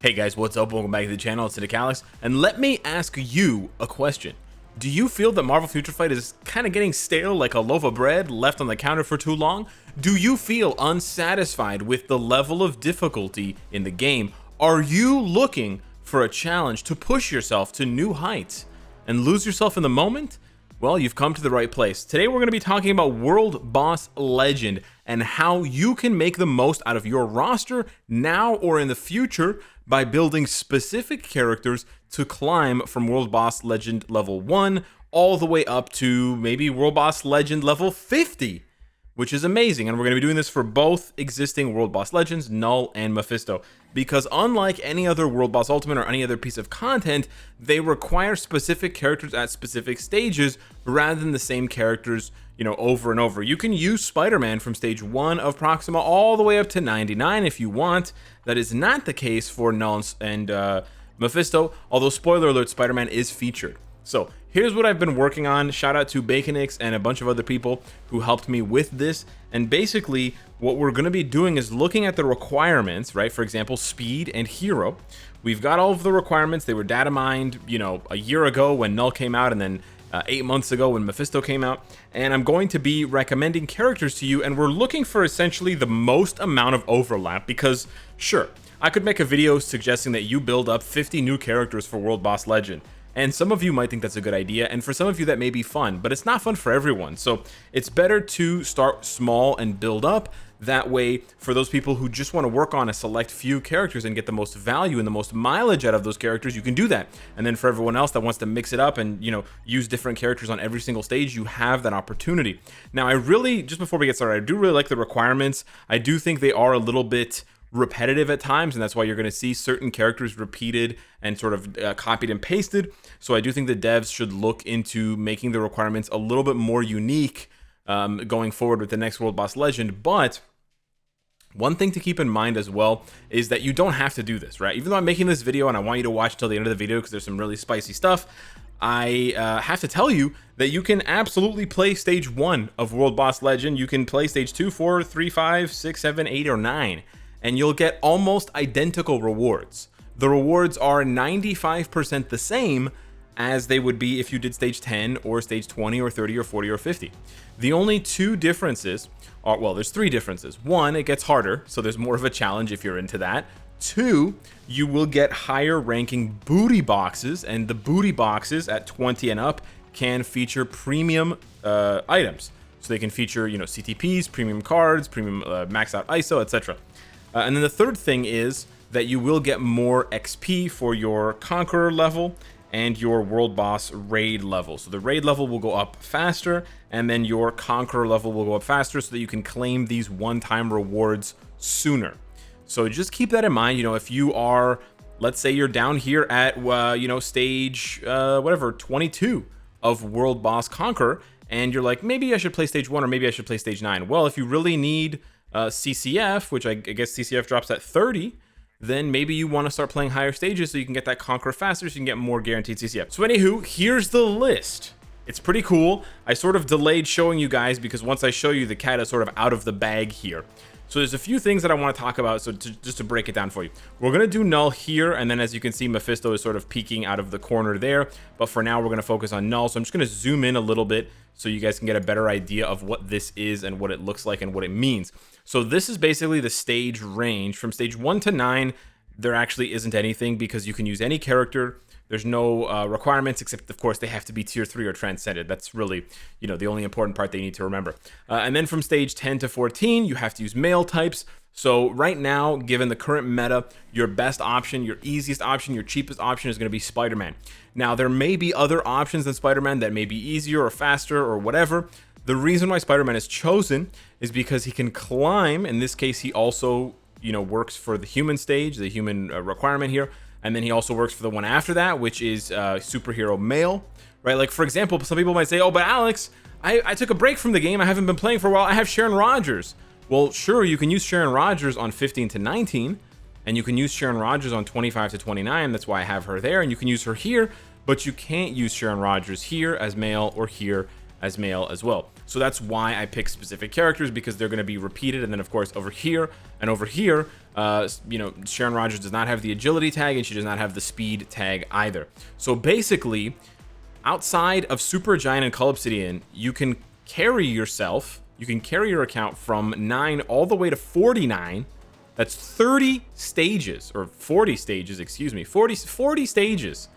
Hey guys, what's up? Welcome back to the channel. It's Cynicalex, and let me ask you a question. Do you feel that Marvel Future Fight is kind of getting stale, like a loaf of bread left on the counter for too long? Do you feel unsatisfied with the level of difficulty in the game? Are you looking for a challenge to push yourself to new heights and lose yourself in the moment? Well, you've come to the right place. Today we're going to be talking about World Boss Legend and how you can make the most out of your roster now or in the future by building specific characters to climb from World Boss Legend level 1 all the way up to maybe World Boss Legend level 50, which is amazing. And we're going to be doing this for both existing World Boss Legends, Null and Mephisto, because unlike any other World Boss Ultimate or any other piece of content, they require specific characters at specific stages rather than the same characters, over and over. You can use Spider-Man from stage 1 of Proxima all the way up to 99 if you want. That is not the case for Null and Mephisto, although spoiler alert, Spider-Man is featured. So here's what I've been working on. Shout out to Baconix and a bunch of other people who helped me with this. And basically what we're going to be doing is looking at the requirements, right? For example, speed and hero. We've got all of the requirements. They were data mined, a year ago when Null came out, and then 8 months ago when Mephisto came out. And I'm going to be recommending characters to you, and we're looking for essentially the most amount of overlap, because sure, I could make a video suggesting that you build up 50 new characters for World Boss Legend. And some of you might think that's a good idea, and for some of you that may be fun, but it's not fun for everyone. So it's better to start small and build up. That way, for those people who just want to work on a select few characters and get the most value and the most mileage out of those characters, you can do that. And then for everyone else that wants to mix it up and, use different characters on every single stage, you have that opportunity. Now, just before we get started, I do really like the requirements. I do think they are a little bit repetitive at times, and that's why you're going to see certain characters repeated and sort of copied and pasted. So I do think the devs should look into making the requirements a little bit more unique going forward with the next World Boss Legend. But one thing to keep in mind as well is that you don't have to do this, right? Even though I'm making this video and I want you to watch until the end of the video because there's some really spicy stuff, I have to tell you that you can absolutely play stage 1 of World Boss Legend. You can play stage 2, 4, 3, 5, 6, 7, 8, or 9. And you'll get almost identical rewards. The rewards are 95% the same as they would be if you did stage 10 or stage 20 or 30 or 40 or 50. The only two differences are, well, there's 3 differences. 1, it gets harder, so there's more of a challenge if you're into that. 2, you will get higher ranking booty boxes, and the booty boxes at 20 and up can feature premium items. So they can feature, CTPs, premium cards, premium max out ISO, etc. And then the third thing is that you will get more XP for your Conqueror level and your World Boss Raid level. So the Raid level will go up faster, and then your Conqueror level will go up faster so that you can claim these one-time rewards sooner. So just keep that in mind. If you are, let's say you're down here at, stage, 22 of World Boss Conqueror, and you're like, maybe I should play stage 1 or maybe I should play stage 9. Well, if you really need CCF, which I guess CCF drops at 30, then maybe you want to start playing higher stages so you can get that Conqueror faster, so you can get more guaranteed CCF. So anywho, here's the list. It's pretty cool. I sort of delayed showing you guys because once I show you, the cat is sort of out of the bag here. So there's a few things that I want to talk about, so just to break it down for you. We're going to do Null here, and then as you can see, Mephisto is sort of peeking out of the corner there. But for now, we're going to focus on Null. So I'm just going to zoom in a little bit so you guys can get a better idea of what this is and what it looks like and what it means. So this is basically the stage range. From stage 1 to 9, there actually isn't anything because you can use any character. There's no requirements, except, of course, they have to be tier 3 or transcended. That's really, the only important part they need to remember. And then from stage 10 to 14, you have to use male types. So right now, given the current meta, your best option, your easiest option, your cheapest option is going to be Spider-Man. Now, there may be other options than Spider-Man that may be easier or faster or whatever. The reason why Spider-Man is chosen is because he can climb. In this case, he also, works for the human stage, the human requirement here. And then he also works for the one after that, which is superhero male, right? Like, for example, some people might say, oh, but Alex, I took a break from the game. I haven't been playing for a while. I have Sharon Rogers. Well, sure, you can use Sharon Rogers on 15 to 19, and you can use Sharon Rogers on 25 to 29. That's why I have her there, and you can use her here, but you can't use Sharon Rogers here as male or here as male as well. So that's why I pick specific characters, because they're going to be repeated. And then of course over here and over here, you know, Sharon Rogers does not have the agility tag and she does not have the speed tag either. So basically, outside of Supergiant and Cull Obsidian, you can carry yourself, you can carry your account from 9 all the way to 49. That's 30 stages, or 40 stages, excuse me, 40 stages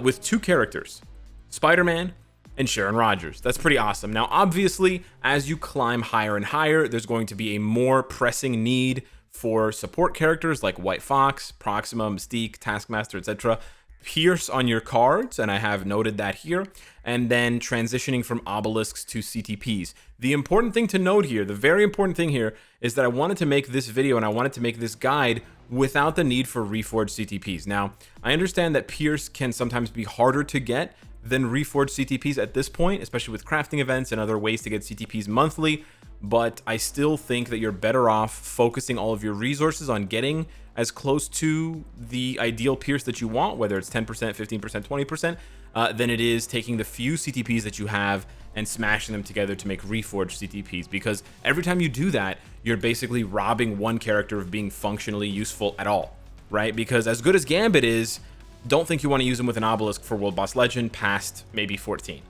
with 2 characters, Spider-Man and Sharon Rogers. That's pretty awesome. Now, obviously, as you climb higher and higher, there's going to be a more pressing need for support characters like White Fox, Proxima, Mystique, Taskmaster, etc. Pierce on your cards, and I have noted that here, and then transitioning from obelisks to CTPs. The important thing to note here, the very important thing here, is that I wanted to make this video and I wanted to make this guide without the need for reforged CTPs. Now, I understand that Pierce can sometimes be harder to get than reforged CTPs at this point, especially with crafting events and other ways to get CTPs monthly, but I still think that you're better off focusing all of your resources on getting as close to the ideal Pierce that you want, whether it's 10%, 15%, 20%, than it is taking the few CTPs that you have and smashing them together to make reforged CTPs, because every time you do that, you're basically robbing one character of being functionally useful at all, right? Because as good as Gambit is, don't think you want to use him with an obelisk for World Boss Legend past maybe 14,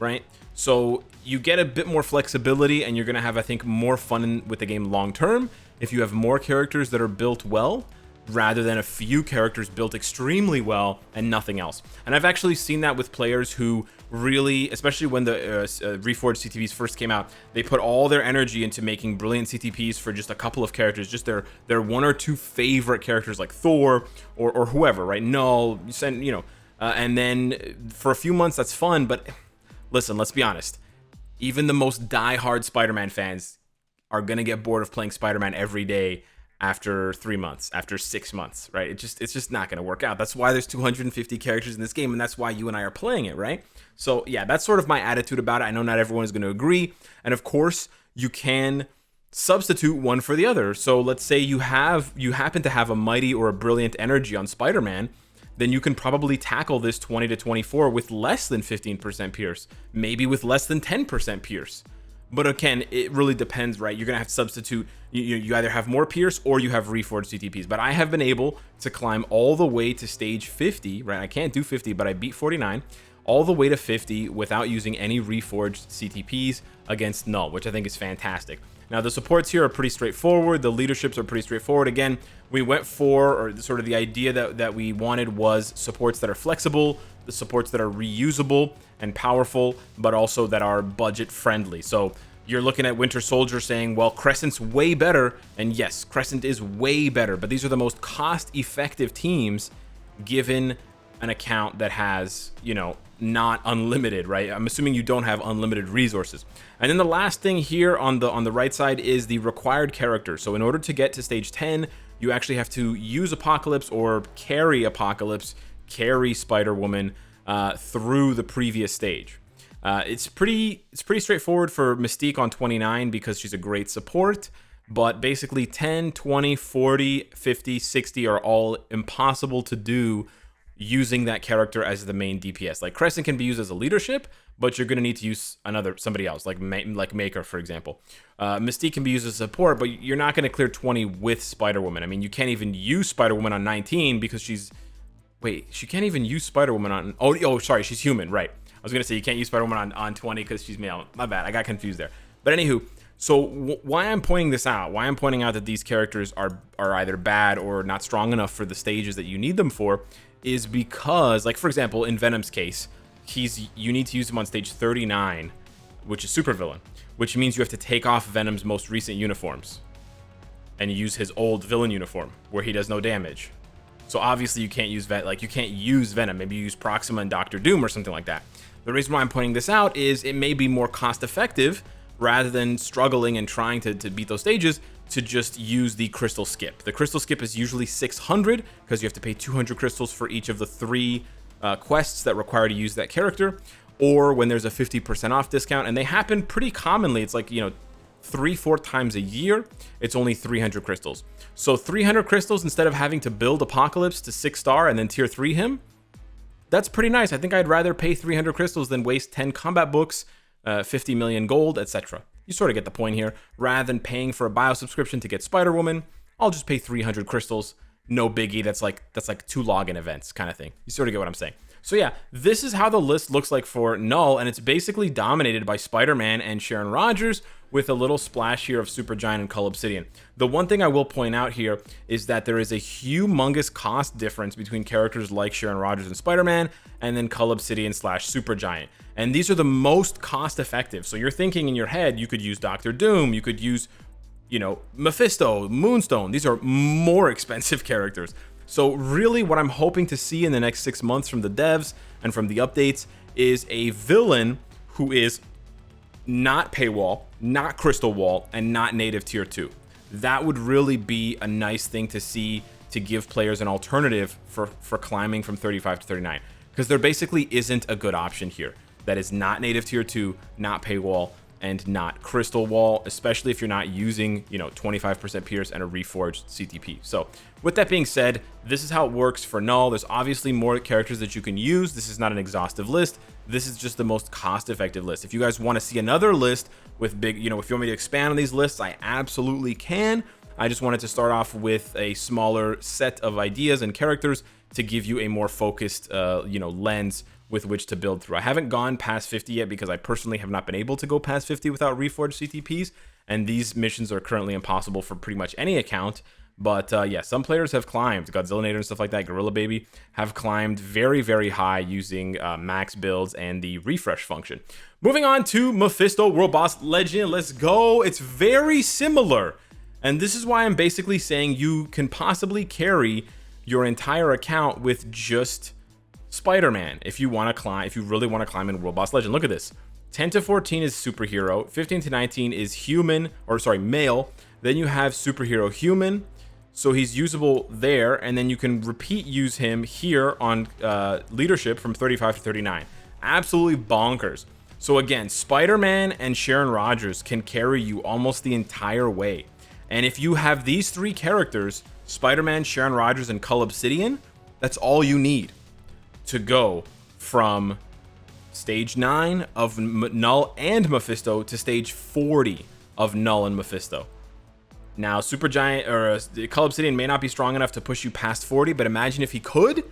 right? So you get a bit more flexibility, and you're going to have, I think, more fun with the game long term if you have more characters that are built well, rather than a few characters built extremely well and nothing else. And I've actually seen that with players who really, especially when the reforged CTPs first came out, they put all their energy into making brilliant CTPs for just a couple of characters, just their 1 or 2 favorite characters like Thor or whoever, right? Null, you know, and then for a few months that's fun, but listen, let's be honest. Even the most die-hard Spider-Man fans are gonna get bored of playing Spider-Man every day after 3 months, after 6 months, right? It's just not gonna work out. That's why there's 250 characters in this game, and that's why you and I are playing it, right? So yeah, that's sort of my attitude about it. I know not everyone is gonna agree, and of course you can substitute one for the other. So let's say you happen to have a mighty or a brilliant energy on Spider-Man, then you can probably tackle this 20 to 24 with less than 15% Pierce, maybe with less than 10% Pierce. But again, it really depends, right? You're gonna have to substitute. You either have more Pierce or you have reforged CTPs. But I have been able to climb all the way to stage 50, right? I can't do 50, but I beat 49, all the way to 50 without using any reforged CTPs against Null, which I think is fantastic. Now, the supports here are pretty straightforward. The leaderships are pretty straightforward. Again, we went for, or sort of the idea that we wanted was supports that are flexible, the supports that are reusable and powerful, but also that are budget friendly. So you're looking at Winter Soldier saying, well, Crescent's way better. And yes, Crescent is way better, but these are the most cost-effective teams given an account that has, you know, not unlimited, right? I'm assuming you don't have unlimited resources. And then the last thing here on the right side is the required character. So in order to get to stage 10, you actually have to use Apocalypse or carry Apocalypse, carry Spider-Woman through the previous stage. It's pretty straightforward for Mystique on 29 because she's a great support, but basically 10, 20, 40, 50, 60 are all impossible to do using that character as the main DPS. Like Crescent can be used as a leadership, but you're going to need to use somebody else, like Maker, for example. Mystique can be used as support, but you're not going to clear 20 with Spider-Woman. I mean, you can't even use Spider-Woman on 19 because she's... Wait, she can't even use Spider-Woman on... Oh, sorry, she's human, right. I was going to say you can't use Spider-Woman on 20 because she's male. My bad, I got confused there. But anywho, so why I'm pointing this out, why I'm pointing out that these characters are either bad or not strong enough for the stages that you need them for, is because, like, for example, in Venom's case, you need to use him on stage 39, which is supervillain, which means you have to take off Venom's most recent uniforms and use his old villain uniform where he does no damage. So obviously you can't use Venom. Maybe you use Proxima and Doctor Doom or something like that. The reason why I'm pointing this out is it may be more cost effective, rather than struggling and trying to beat those stages, to just use the crystal skip. The crystal skip is usually 600 because you have to pay 200 crystals for each of the 3 quests that require to use that character, or when there's a 50% off discount, and they happen pretty commonly. It's like, 3-4 times a year. It's only 300 crystals. So 300 crystals instead of having to build Apocalypse to 6-star and then tier 3 him. That's pretty nice. I think I'd rather pay 300 crystals than waste 10 combat books 50 million gold, etc. You sort of get the point here. Rather than paying for a bio subscription to get Spider-Woman, I'll just pay 300 crystals. No biggie. That's like 2 login events kind of thing. You sort of get what I'm saying. So yeah, this is how the list looks like for Null, and it's basically dominated by Spider-Man and Sharon Rogers, with a little splash here of Supergiant and Cull Obsidian. The one thing I will point out here is that there is a humongous cost difference between characters like Sharon Rogers and Spider-Man, and then Cull Obsidian / Supergiant. And these are the most cost effective. So you're thinking in your head, you could use Doctor Doom, you could use, you know, Mephisto, Moonstone. These are more expensive characters. So really what I'm hoping to see in the next 6 months from the devs and from the updates is a villain who is not paywall, not crystal wall, and not native tier 2. That would really be a nice thing to see, to give players an alternative for climbing from 35 to 39, because there basically isn't a good option here that is not native tier 2, not paywall, and not crystal wall, especially if you're not using, you know, 25% pierce and a reforged CTP. So with that being said, this is how it works for Null. There's obviously more characters that you can use. This is not an exhaustive list. This is just the most cost-effective list. If you guys want to see another list with big, you know, if you want me to expand on these lists, I absolutely can. I just wanted to start off with a smaller set of ideas and characters to give you a more focused, you know, lens with which to build through. I haven't gone past 50 yet because I personally have not been able to go past 50 without reforged CTPs, and these missions are currently impossible for pretty much any account. But yeah, some players have climbed, Godzillinator and stuff like that, Gorilla Baby, have climbed very, very high using max builds and the refresh function. Moving on to Mephisto World Boss Legend, let's go. It's very similar, and this is why I'm basically saying you can possibly carry your entire account with just Spider-Man if you want to climb, if you really want to climb in World Boss Legend. Look at this. 10 to 14 is superhero, 15 to 19 is human, or sorry, male. Then you have superhero human, so he's usable there, and then you can repeat use him here on leadership from 35 to 39. Absolutely bonkers. So again, Spider-Man and Sharon Rogers can carry you almost the entire way. And if you have these 3 characters, Spider-Man, Sharon Rogers, and Cull Obsidian, that's all you need to go from stage 9 of Null and Mephisto to stage 40 of Null and Mephisto. Now, Supergiant or Cull Obsidian may not be strong enough to push you past 40, but imagine if he could.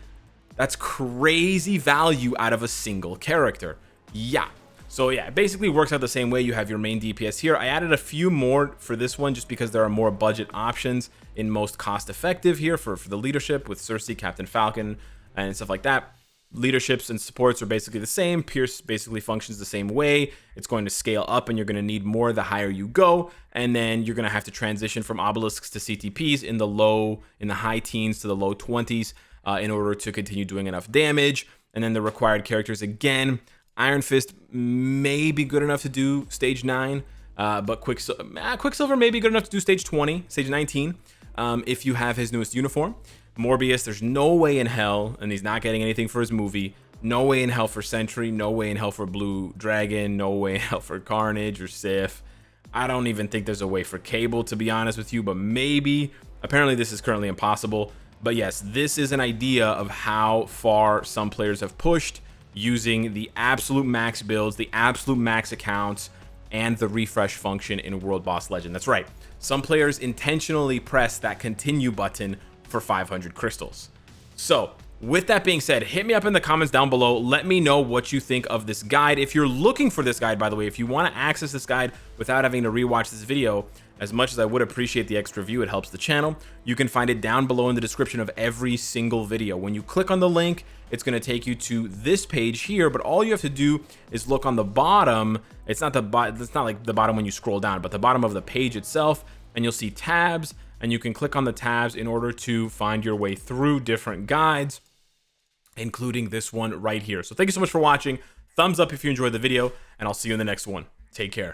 That's crazy value out of a single character. Yeah. So yeah, it basically works out the same way. You have your main DPS here. I added a few more for this one just because there are more budget options in most cost effective here for the leadership with Cersei, Captain Falcon, and stuff like that. Leaderships and supports are basically the same. Pierce basically functions the same way. It's going to scale up, and you're going to need more the higher you go, and then you're going to have to transition from obelisks to CTPs in the high teens to the low 20s in order to continue doing enough damage. And then the required characters again, Iron Fist may be good enough to do stage 9, but Quicksilver may be good enough to do stage 20, stage 19, if you have his newest uniform. Morbius, there's no way in hell, and he's not getting anything for his movie. No way in hell for Sentry, no way in hell for Blue Dragon, no way in hell for Carnage or Sif. I don't even think there's a way for Cable, to be honest with you, but maybe. Apparently this is currently impossible. But yes, this is an idea of how far some players have pushed using the absolute max builds, the absolute max accounts, and the refresh function in World Boss Legend. That's right. Some players intentionally press that continue button for 500 crystals. So with that being said, hit me up in the comments down below. Let me know what you think of this guide. If you're looking for this guide, by the way, if you want to access this guide without having to rewatch this video, as much as I would appreciate the extra view, it helps the channel. You can find it down below in the description of every single video. When you click on the link, it's going to take you to this page here, but all you have to do is look on the bottom. It's not like the bottom when you scroll down, but the bottom of the page itself, and you'll see tabs, and you can click on the tabs in order to find your way through different guides, including this one right here. So thank you so much for watching. Thumbs up if you enjoyed the video, and I'll see you in the next one. Take care.